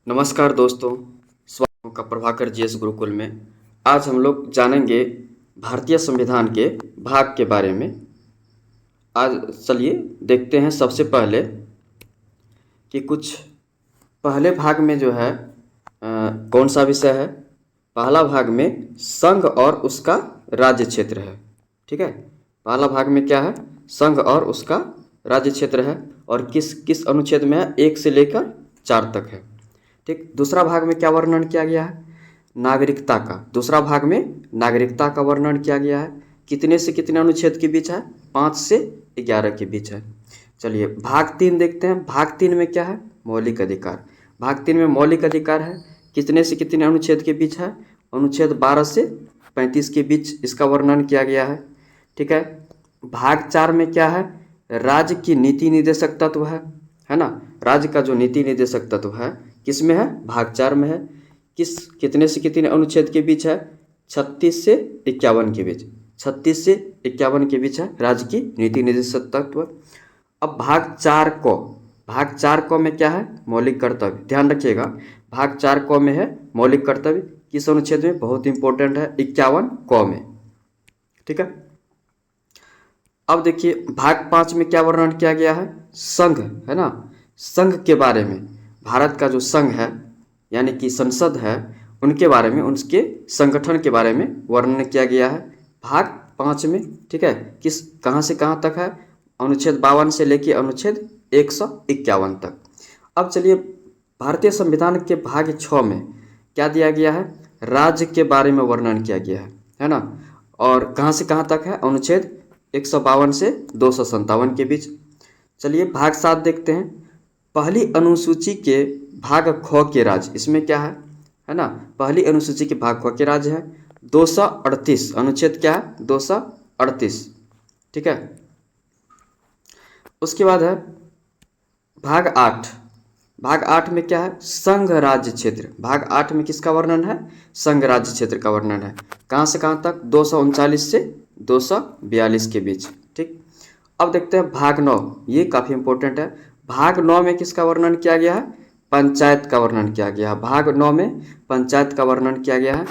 नमस्कार दोस्तों, स्वागत है आपका प्रभाकर जीएस गुरुकुल में। आज हम लोग जानेंगे भारतीय संविधान के भाग के बारे में। आज चलिए देखते हैं सबसे पहले कि कुछ पहले भाग में जो है कौन सा विषय है। पहला भाग में संघ और उसका राज्य क्षेत्र है। ठीक है, पहला भाग में क्या है, संघ और उसका राज्य क्षेत्र है और किस किस अनुच्छेद में है, 1 से लेकर 4 तक है। ठीक, दूसरा भाग में क्या वर्णन किया गया है, नागरिकता का। दूसरा भाग में नागरिकता का वर्णन किया गया है। कितने से कितने अनुच्छेद के बीच है, 5 से 11 के बीच है। चलिए भाग 3 देखते हैं। भाग 3 में क्या है, मौलिक अधिकार। भाग 3 में मौलिक अधिकार है, कितने से कितने अनुच्छेद के बीच है, अनुच्छेद 12 से 35 के बीच इसका वर्णन किया गया है। ठीक है, भाग 4 में क्या है, राज्य की नीति निर्देशक तत्व है ना। राज्य का जो नीति निर्देशक तत्व है किस में है, भाग 4 में है। कितने से कितने अनुच्छेद के बीच है, 36 से 51 के बीच। 36 से 51 के बीच है राज्य की नीति निर्देशक तत्व। अब भाग 4 को में क्या है, मौलिक कर्तव्य। ध्यान रखिएगा, भाग 4 को में है मौलिक कर्तव्य। किस अनुच्छेद में, बहुत इंपॉर्टेंट है, 51 को में। ठीक है, अब देखिए भाग 5 में क्या वर्णन किया गया है, संघ है ना। संघ के बारे में, भारत का जो संघ है यानी कि संसद है, उनके बारे में, उनके संगठन के बारे में वर्णन किया गया है भाग 5 में। ठीक है, कहाँ से कहाँ तक है, अनुच्छेद 52 से लेकर अनुच्छेद 151 तक। अब चलिए भारतीय संविधान के भाग 6 में क्या दिया गया है, राज्य के बारे में वर्णन किया गया है ना। और कहाँ से कहाँ तक है, अनुच्छेद 152 से 257 के बीच। चलिए भाग 7 देखते हैं। पहली अनुसूची के भाग ख के राज्य, इसमें क्या है ना, पहली अनुसूची के भाग ख के राज्य है 238। अनुच्छेद क्या है, 238। ठीक है, उसके बाद है भाग 8। भाग 8 में क्या है, संघ राज्य क्षेत्र। भाग 8 में किसका वर्णन है, संघ राज्य क्षेत्र का वर्णन है। कहाँ से कहाँ तक, 239 से 242 के बीच। ठीक, अब देखते हैं भाग 9, ये काफ़ी इंपॉर्टेंट है। भाग 9 में किसका वर्णन किया गया है, पंचायत का वर्णन किया गया है। भाग 9 में पंचायत का वर्णन किया गया है।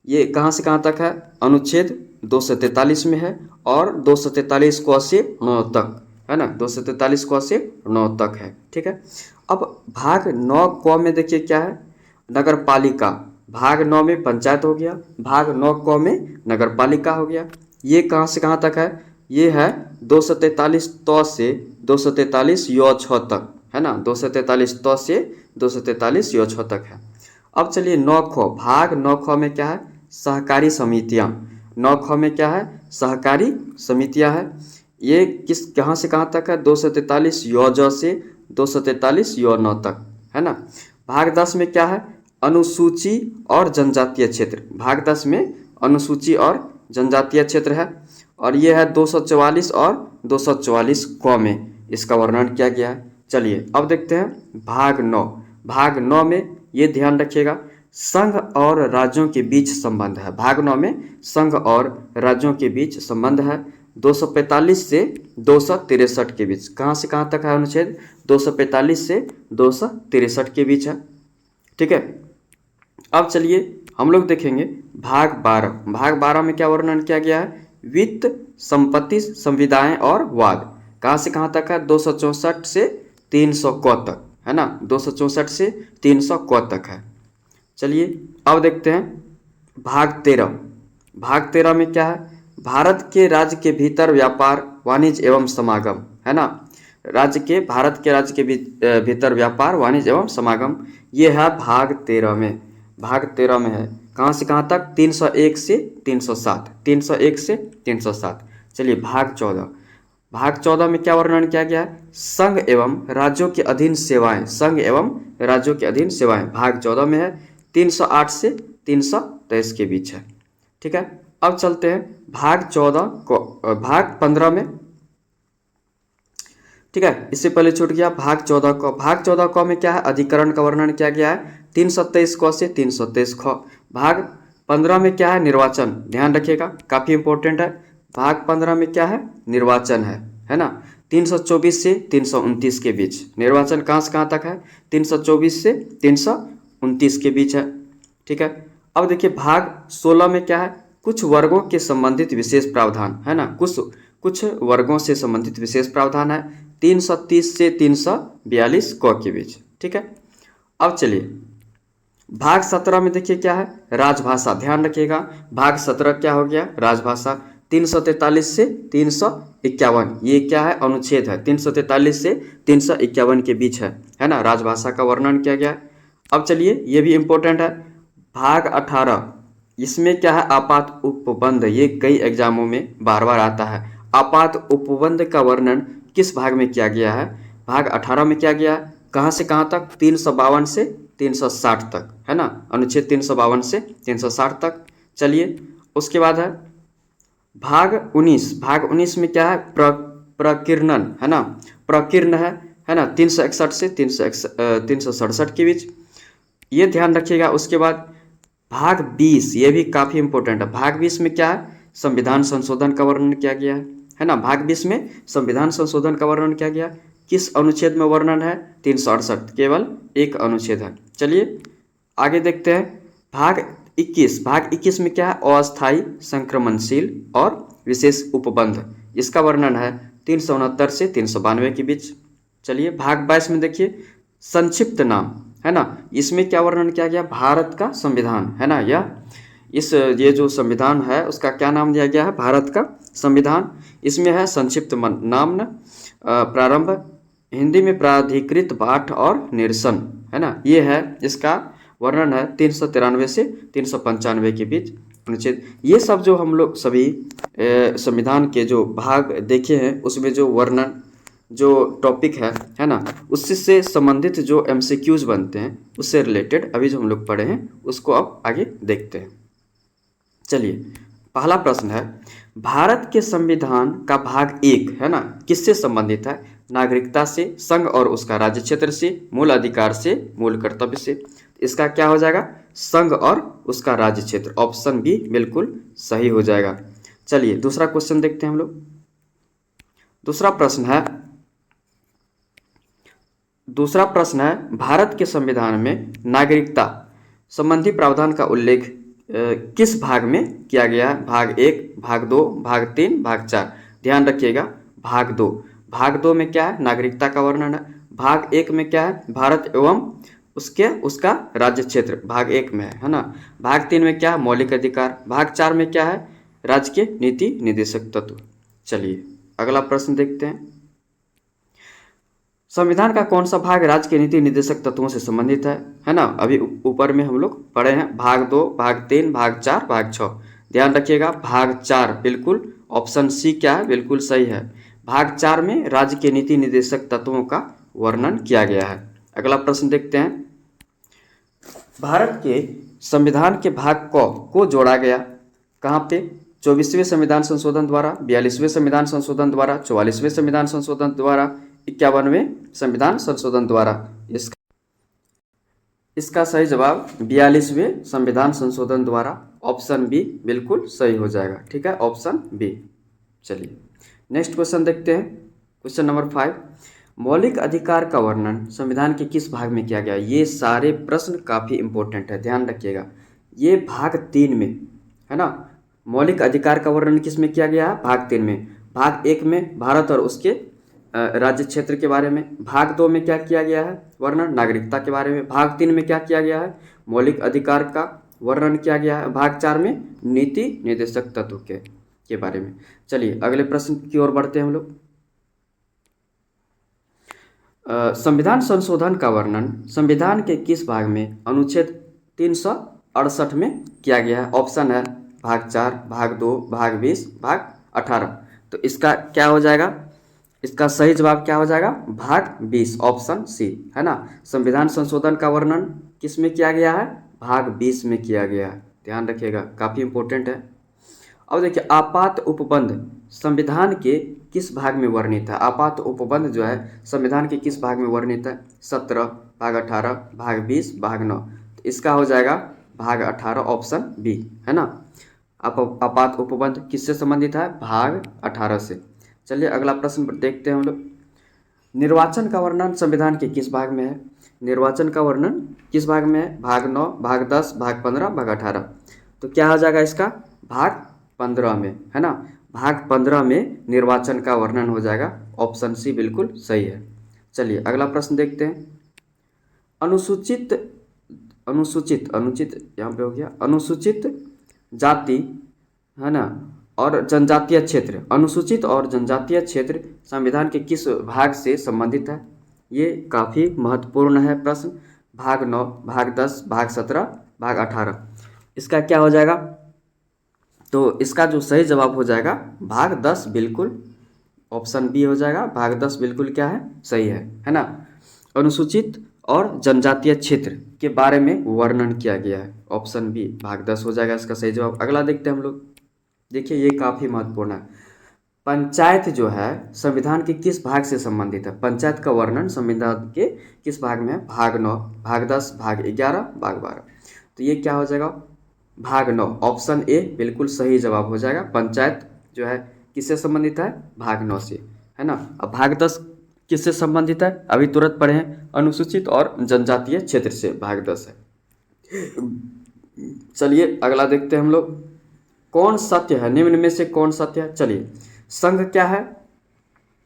ये कहाँ से कहाँ तक है, अनुच्छेद 243 में है और 243 क से 9 तक है ना, 243 क से 9 तक है। ठीक है, अब भाग 9 क में देखिए क्या है, नगर पालिका। भाग 9 में पंचायत हो गया, भाग 9 क में नगर पालिका हो गया। ये कहाँ से कहाँ तक है, ये है 243 त से 243 य 6 तक है ना, 243 त से 243 य 6 तक है। अब चलिए 9 ख, भाग 9 ख में क्या है, सहकारी समितियाँ। 9 ख में क्या है, सहकारी समितियाँ है। ये कहाँ से कहाँ तक है, 243 य ज से 243 य 9 तक है ना। भाग 10 में क्या है, अनुसूची और जनजातीय क्षेत्र। भाग 10 में अनुसूची और जनजातीय क्षेत्र है और ये है 244 और 244 क में इसका वर्णन किया गया है। चलिए अब देखते हैं भाग 9। भाग 9 में ये ध्यान रखिएगा, संघ और राज्यों के बीच संबंध है। भाग 9 में संघ और राज्यों के बीच संबंध है 245 से 263 के बीच। कहाँ से कहाँ तक है अनुच्छेद, 245 से 263 के बीच है। ठीक है, अब चलिए हम लोग देखेंगे भाग 12। भाग 12 में क्या वर्णन किया गया है, वित्त, संपत्ति, संविदाएं और वाद। कहाँ से कहाँ तक है, 264 से 300 क तक है ना, 264 से 300 क तक है। चलिए अब देखते हैं भाग 13। भाग 13 में क्या है, भारत के राज्य के भीतर व्यापार, वाणिज्य एवं समागम है ना। भारत के राज्य के भीतर व्यापार, वाणिज्य एवं समागम, ये है भाग 13 में। भाग 13 में है कहाँ से कहाँ तक, 301 से 307। 301 से 307। चलिए भाग 14। भाग 14 में क्या वर्णन किया गया है, संघ एवं राज्यों के अधीन सेवाएं। संघ एवं राज्यों के अधीन सेवाएं भाग 14 में है, 308 से 323 के बीच है। ठीक है, अब चलते हैं भाग 14 को, भाग 15 में। ठीक है, इससे पहले छूट गया भाग 14 को। भाग 14 क में क्या है, अधिकरण का वर्णन किया गया है 327 क से 323 ख। भाग 15 में क्या है, निर्वाचन। ध्यान रखिएगा, काफ़ी इंपॉर्टेंट है। भाग 15 में क्या है, निर्वाचन है ना, 324 से 329 के बीच। निर्वाचन कहाँ से कहाँ तक है, 324 से 29 के बीच है। ठीक है, अब देखिए भाग 16 में क्या है, कुछ वर्गों के संबंधित विशेष प्रावधान है ना, कुछ वर्गों से संबंधित विशेष प्रावधान है 330 से 342 क के बीच। ठीक है, अब चलिए भाग 17 में देखिए क्या है, राजभाषा। ध्यान रखिएगा, भाग 17 क्या हो गया, राजभाषा। 343 से 351 ये क्या है, अनुच्छेद है। 343 से 351 के बीच है ना, राजभाषा का वर्णन किया गया है। अब चलिए ये भी इम्पोर्टेंट है, भाग 18 इसमें क्या है, आपात उपबंध। ये कई एग्जामों में बार बार आता है। आपात उपबंध का वर्णन किस भाग में किया गया है, भाग 18 में किया गया है। कहाँ से कहाँ तक, 352 से 360 तक है ना, अनुच्छेद 352 से 360 तक। चलिए उसके बाद है भाग 19। भाग 19 में क्या है, प्रकीर्णन है ना, प्रकीर्ण है ना, 361 से 367 के बीच, ये ध्यान रखिएगा। उसके बाद भाग 20 ये भी काफ़ी इंपॉर्टेंट है। भाग 20 में क्या है, संविधान संशोधन का वर्णन किया गया है ना। भाग 20 में संविधान संशोधन का वर्णन किया गया, किस अनुच्छेद में वर्णन है, 368, केवल एक अनुच्छेद है। चलिए आगे देखते हैं, भाग 21। भाग 21 में क्या है, अस्थायी संक्रमणशील और विशेष उपबंध, इसका वर्णन है 369 से 392 के बीच। चलिए भाग 22 में देखिए, संक्षिप्त नाम है ना, इसमें क्या वर्णन किया गया, भारत का संविधान है ना, ये जो संविधान है उसका क्या नाम दिया गया है, भारत का संविधान। इसमें है संक्षिप्त नाम न प्रारंभ, हिंदी में प्राधिकृत पाठ और निरसन है ना, ये है, इसका वर्णन है 393 से 395 के बीच अनुच्छेद। ये सब जो हम लोग सभी संविधान के जो भाग देखे हैं उसमें जो वर्णन जो टॉपिक है ना, उससे संबंधित जो MCQs बनते हैं उससे रिलेटेड अभी जो हम लोग पढ़े हैं उसको अब आगे देखते हैं। चलिए पहला प्रश्न है, भारत के संविधान का भाग 1 है ना किससे संबंधित है, नागरिकता से, संघ और उसका राज्य क्षेत्र से, मूल अधिकार से, मूल कर्तव्य से। इसका क्या हो जाएगा, संघ और उसका राज्य क्षेत्र, ऑप्शन बी बिल्कुल सही हो जाएगा। चलिए दूसरा क्वेश्चन देखते हैं हम लोग। दूसरा प्रश्न है भारत के संविधान में नागरिकता संबंधी प्रावधान का उल्लेख किस भाग में किया गया है, भाग 1, भाग 2, भाग 3, भाग 4। ध्यान रखिएगा, भाग 2। भाग 2 में क्या है, नागरिकता का वर्णन है। भाग 1 में क्या है, भारत एवं उसका राज्य क्षेत्र भाग 1 में है ना। भाग 3 में क्या है, मौलिक अधिकार। भाग 4 में क्या है, राज्य के नीति निर्देशक तत्व। चलिए अगला प्रश्न देखते हैं, संविधान का कौन सा भाग राज्य के नीति निर्देशक तत्वों से संबंधित है ना। अभी ऊपर में हम लोग पढ़े हैं, भाग 2, भाग 3, भाग 4, भाग 6। ध्यान रखिएगा, भाग 4 बिल्कुल ऑप्शन सी क्या है, बिल्कुल सही है। भाग 4 में राज्य के नीति निर्देशक तत्वों का वर्णन किया गया है। अगला प्रश्न देखते हैं, भारत के संविधान के भाग को जोड़ा गया कहाँ पे, 24वें संविधान संशोधन द्वारा, 42वें संविधान संशोधन द्वारा, 44वें संविधान संशोधन द्वारा, 51वें संविधान संशोधन द्वारा। इसका सही जवाब 42वें संविधान संशोधन द्वारा, ऑप्शन बी बिल्कुल सही हो जाएगा। ठीक है, ऑप्शन बी। चलिए नेक्स्ट क्वेश्चन देखते हैं, क्वेश्चन नंबर 5, मौलिक अधिकार का वर्णन संविधान के किस भाग में किया गया। ये सारे प्रश्न काफ़ी इंपॉर्टेंट है, ध्यान रखिएगा। ये भाग 3 में है ना, मौलिक अधिकार का वर्णन किस में किया गया है, भाग 3 में। भाग 1 में भारत और उसके राज्य क्षेत्र के बारे में। भाग 2 में क्या किया गया है, वर्णन नागरिकता के बारे में। भाग 3 में क्या किया गया है, मौलिक अधिकार का वर्णन किया गया है। भाग 4 में नीति निर्देशक तत्व के बारे में। चलिए अगले प्रश्न की ओर बढ़ते हैं हम लोग। संविधान संशोधन का वर्णन संविधान के किस भाग में अनुच्छेद 368 में किया गया है। ऑप्शन है भाग 4, भाग 2, भाग 20, भाग 18। तो इसका क्या हो जाएगा, इसका सही जवाब क्या हो जाएगा, भाग 20, ऑप्शन सी है ना। संविधान संशोधन का वर्णन किस में किया गया है, भाग 20 में किया गया है। ध्यान रखिएगा, काफ़ी इंपॉर्टेंट है। अब देखिए आपात उपबंध संविधान के किस भाग में वर्णित है। आपात उपबंध जो है संविधान के किस भाग में वर्णित है, 17, भाग 18, भाग 20, भाग 9। तो इसका हो जाएगा भाग 18, ऑप्शन बी है ना। आपात उपबंध किससे संबंधित है, भाग 18 से। चलिए अगला प्रश्न देखते हैं हम लोग, निर्वाचन का वर्णन संविधान के किस भाग में है। निर्वाचन का वर्णन किस भाग में है? भाग 9, भाग 10, भाग 15, भाग 18। तो क्या हो जाएगा इसका? भाग 15 में, है ना। भाग 15 में निर्वाचन का वर्णन हो जाएगा। ऑप्शन सी बिल्कुल सही है। चलिए अगला प्रश्न देखते हैं। अनुसूचित अनुसूचित अनुचित यहाँ पे हो गया, अनुसूचित जाति, है ना, और जनजातीय क्षेत्र, अनुसूचित और जनजातीय क्षेत्र संविधान के किस भाग से संबंधित है? ये काफ़ी महत्वपूर्ण है प्रश्न। भाग 9, भाग 10, भाग 17, भाग 18। इसका क्या हो जाएगा? तो इसका जो सही जवाब हो जाएगा भाग 10 बिल्कुल, ऑप्शन बी हो जाएगा। भाग 10 बिल्कुल क्या है? सही है ना। अनुसूचित और जनजातीय क्षेत्र के बारे में वर्णन किया गया है। ऑप्शन बी भाग 10 हो जाएगा इसका सही जवाब। अगला देखते हैं हम लोग। देखिए ये काफ़ी महत्वपूर्ण है। पंचायत जो है संविधान के किस भाग से संबंधित है? पंचायत का वर्णन संविधान के किस भाग में है? भाग 9, भाग 10, भाग 11, भाग 12। तो ये क्या हो जाएगा? भाग 9, ऑप्शन ए बिल्कुल सही जवाब हो जाएगा। पंचायत जो है किससे संबंधित है? भाग 9 से, है ना। अब भाग 10 किससे संबंधित है? अभी तुरंत पढ़े हैं, अनुसूचित और जनजातीय क्षेत्र से भाग 10 है। चलिए अगला देखते हैं हम लोग। कौन सत्य है? निम्न में से कौन सत्य है? चलिए, संघ क्या है?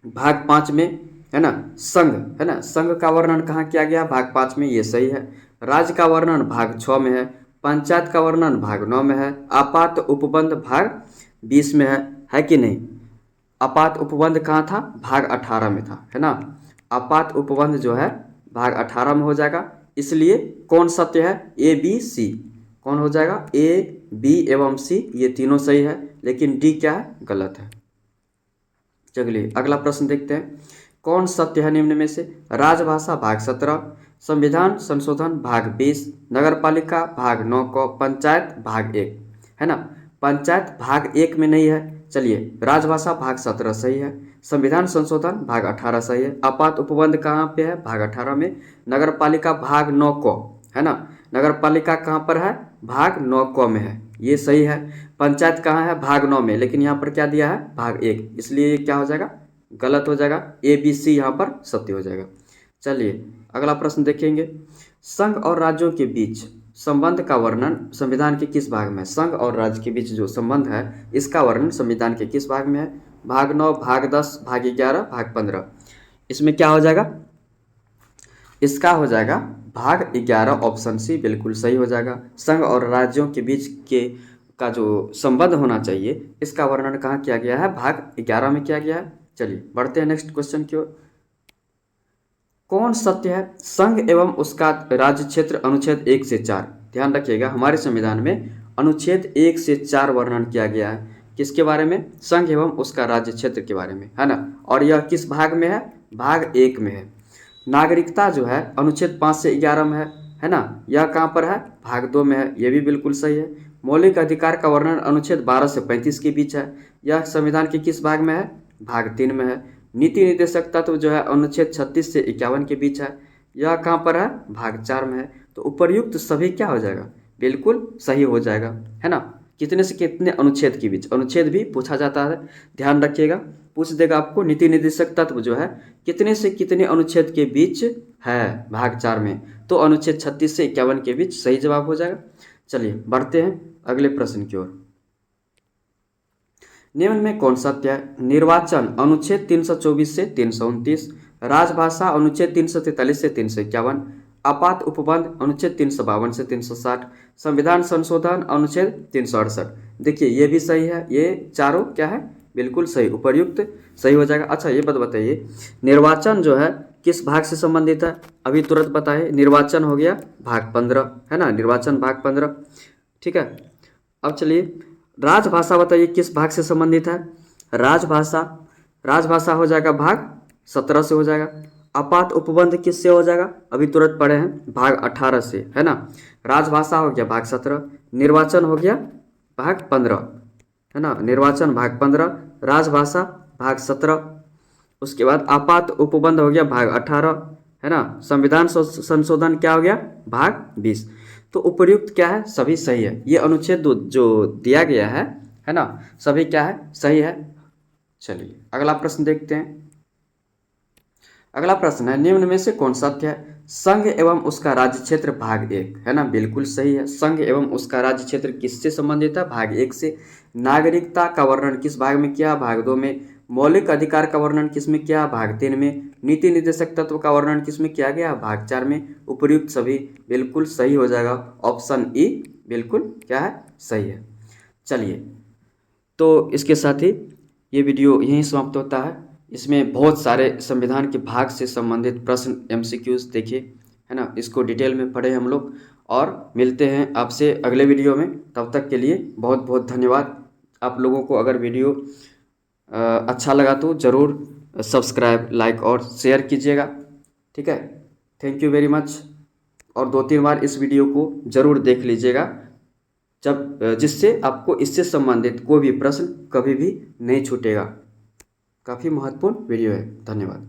भाग 5 में, है ना। संघ, है ना, संघ का वर्णन कहाँ किया गया? भाग 5 में, ये सही है। राज्य का वर्णन भाग 6 में है। पंचायत का वर्णन भाग 9 में है। आपात उपबंध भाग 20 में है कि नहीं? आपात उपबंध कहाँ था? भाग 18 में था, है ना। आपात उपबंध जो है भाग 18 में हो जाएगा। इसलिए कौन सत्य है? ए, बी, सी। कौन हो जाएगा? ए, बी एवं सी, ये तीनों सही है, लेकिन डी क्या है? गलत है। चलिए अगला प्रश्न देखते हैं। कौन सत्य है निम्न में से? राजभाषा भाग 17, संविधान संशोधन भाग 20, नगरपालिका भाग 9 को, पंचायत भाग 1, है ना। पंचायत भाग 1 में नहीं है। चलिए, राजभाषा भाग 17 सही है, संविधान संशोधन भाग 18 सही है, आपात उपबंध कहाँ पे है? भाग 18 में। नगरपालिका भाग 9 को, है ना, नगरपालिका कहाँ पर है? भाग 9 को में है, ये सही है। पंचायत कहाँ है? भाग 9 में, लेकिन यहाँ पर क्या दिया है? भाग 1, इसलिए ये क्या हो जाएगा? गलत हो जाएगा। ए, बी, सी यहाँ पर सत्य हो जाएगा। चलिए अगला प्रश्न देखेंगे। संघ और राज्यों के बीच संबंध का वर्णन संविधान के किस भाग में है? संघ और राज्य के बीच जो संबंध है इसका वर्णन संविधान के किस भाग में है? भाग 9, भाग 10, भाग 11, भाग 15। इसमें क्या हो जाएगा? इसका हो जाएगा भाग 11, ऑप्शन सी बिल्कुल सही हो जाएगा। संघ और राज्यों के बीच का जो संबंध होना चाहिए इसका वर्णन कहाँ किया गया है? भाग 11 में किया गया है। चलिए बढ़ते हैं नेक्स्ट क्वेश्चन की ओर। कौन सत्य है? संघ एवं उसका राज्य क्षेत्र अनुच्छेद 1 से 4। ध्यान रखिएगा, हमारे संविधान में अनुच्छेद 1 से 4 वर्णन किया गया है। किसके बारे में? संघ एवं उसका राज्य क्षेत्र के बारे में, है ना। और यह किस भाग में है? भाग 1 में है। नागरिकता जो है अनुच्छेद 5 से 11 में है ना। यह कहाँ पर है? भाग 2 में है, यह भी बिल्कुल सही है। मौलिक अधिकार का वर्णन अनुच्छेद 12 से 35 के बीच है। यह संविधान के किस भाग में है? भाग 3 में है। नीति निर्देशक तत्व जो है अनुच्छेद 36 से 51 के बीच है। यह कहाँ पर है? भाग 4 में है। तो उपर्युक्त सभी क्या हो जाएगा? बिल्कुल सही हो जाएगा, है ना। कितने से कितने अनुच्छेद के बीच? अनुच्छेद भी पूछा जाता है, ध्यान रखिएगा, पूछ देगा आपको। नीति निर्देशक तत्व जो है कितने से कितने अनुच्छेद के बीच है? भाग 4 में। तो अनुच्छेद 36 से 51 के बीच सही जवाब हो जाएगा। चलिए बढ़ते हैं अगले प्रश्न की ओर। निम्न में कौन सत्य है? निर्वाचन अनुच्छेद 324 से 329, राजभाषा अनुच्छेद 343 से 351, आपात उपबंध अनुच्छेद 352 से 360, संविधान संशोधन अनुच्छेद 368। देखिए ये भी सही है, ये चारों क्या है? बिल्कुल सही, उपर्युक्त सही हो जाएगा। अच्छा ये बात बताइए, निर्वाचन जो है किस भाग से संबंधित है? अभी तुरंत बताइए। निर्वाचन हो गया भाग 15, है ना, निर्वाचन भाग 15, ठीक है। अब चलिए राजभाषा बताइए किस भाग से संबंधित है? राजभाषा, राजभाषा हो जाएगा भाग 17 से हो जाएगा। आपात उपबंध किससे हो जाएगा? अभी तुरंत पढ़े हैं, भाग 18 से, है ना। राजभाषा हो गया भाग 17, निर्वाचन हो गया भाग 15, है ना। निर्वाचन भाग 15, राजभाषा भाग 17, उसके बाद आपात उपबंध हो गया भाग 18, है ना। संविधान संशोधन क्या हो गया? भाग 20। तो उपर्युक्त क्या है? सभी सही है। ये अनुच्छेद जो दिया गया है ना, सभी क्या है? सही है। चलिए अगला प्रश्न देखते हैं। अगला प्रश्न है, निम्न में से कौन सत्य है? संघ एवं उसका राज्य क्षेत्र भाग 1, है ना, बिल्कुल सही है। संघ एवं उसका राज्य क्षेत्र किससे संबंधित है? भाग 1 से। नागरिकता का वर्णन किस भाग में किया? भाग 2 में। मौलिक अधिकार का वर्णन किस में किया? भाग 3 में। नीति निर्देशक तत्व का वर्णन किस में किया गया? भाग 4 में। उपर्युक्त सभी बिल्कुल सही हो जाएगा। ऑप्शन ई बिल्कुल क्या है? सही है। चलिए, तो इसके साथ ही ये वीडियो यहीं समाप्त होता है। इसमें बहुत सारे संविधान के भाग से संबंधित प्रश्न MCQs देखिए, है ना, इसको डिटेल में पढ़े हम लोग, और मिलते हैं आपसे अगले वीडियो में। तब तक के लिए बहुत बहुत धन्यवाद। आप लोगों को अगर वीडियो अच्छा लगा तो ज़रूर सब्सक्राइब, लाइक और शेयर कीजिएगा, ठीक है। Thank you very much. और 2-3 बार इस वीडियो को ज़रूर देख लीजिएगा, जिससे आपको इससे संबंधित कोई भी प्रश्न कभी भी नहीं छूटेगा। काफ़ी महत्वपूर्ण वीडियो है। धन्यवाद।